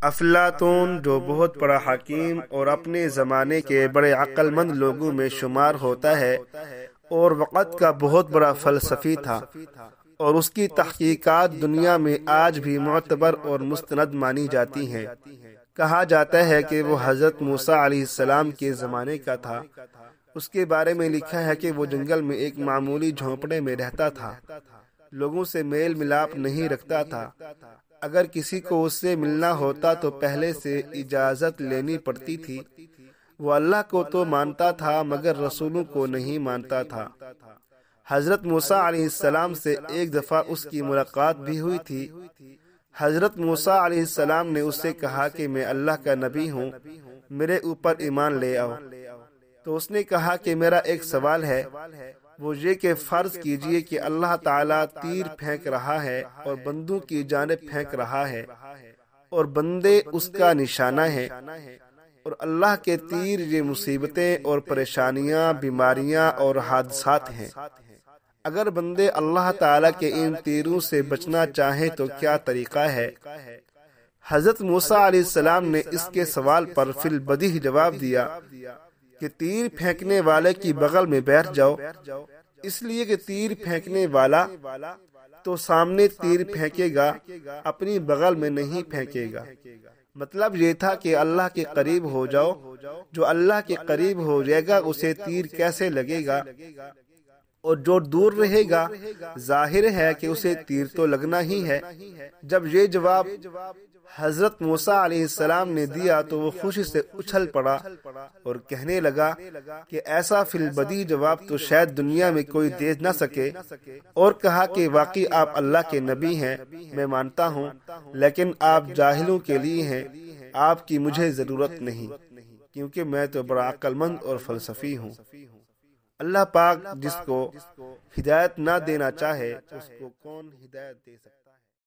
افلاطون جو بہت بڑا حکیم اور اپنے زمانے کے بڑے عقل مند لوگوں میں شمار ہوتا ہے اور وقت کا بہت بڑا فلسفی تھا، اور اس کی تحقیقات دنیا میں آج بھی معتبر اور مستند مانی جاتی ہیں۔ کہا جاتا ہے کہ وہ حضرت موسیٰ علیہ السلام کے زمانے کا تھا۔ اس کے بارے میں لکھا ہے کہ وہ جنگل میں ایک معمولی جھونپڑے میں رہتا تھا، لوگوں سے میل ملاپ نہیں رکھتا تھا۔ اگر کسی کو اس سے ملنا ہوتا تو پہلے سے اجازت لینی پڑتی تھی۔ وہ اللہ کو تو مانتا تھا مگر رسولوں کو نہیں مانتا تھا۔ حضرت موسیٰ علیہ السلام سے ایک دفعہ اس کی ملاقات بھی ہوئی تھی۔ حضرت موسیٰ علیہ السلام نے اس سے کہا کہ میں اللہ کا نبی ہوں، میرے اوپر ایمان لے آؤ۔ تو اس نے کہا کہ میرا ایک سوال ہے، وہ یہ کہ فرض کیجئے کہ اللہ تعالیٰ تیر پھینک رہا ہے اور بندوں کی جانب پھینک رہا ہے اور بندے اس کا نشانہ ہیں، اور اللہ کے تیر یہ مصیبتیں اور پریشانیاں، بیماریاں اور حادثات ہیں۔ اگر بندے اللہ تعالیٰ کے ان تیروں سے بچنا چاہیں تو کیا طریقہ ہے؟ حضرت موسیٰ علیہ السلام نے اس کے سوال پر فی البدیہہ جواب دیا کہ تیر پھینکنے والے کی بغل میں بیٹھ جاؤ، اس لیے کہ تیر پھینکنے والا تو سامنے تیر پھینکے گا، اپنی بغل میں نہیں پھینکے گا۔ مطلب یہ تھا کہ اللہ کے قریب ہو جاؤ، جو اللہ کے قریب ہو جائے گا اسے تیر کیسے لگے گا، اور جو دور رہے گا ظاہر ہے کہ اسے تیر تو لگنا ہی ہے۔ جب یہ جواب حضرت موسیٰ علیہ السلام نے دیا تو وہ خوشی سے اچھل پڑا اور کہنے لگا کہ ایسا فی البدیہہ جواب تو شاید دنیا میں کوئی دے نہ سکے، اور کہا کہ واقعی آپ اللہ کے نبی ہیں، میں مانتا ہوں، لیکن آپ جاہلوں کے لیے ہیں، آپ کی مجھے ضرورت نہیں، کیونکہ میں تو بڑا عقل مند اور فلسفی ہوں۔ اللہ پاک جس کو ہدایت نہ دینا چاہے اس کو کون ہدایت دے سکتا ہے؟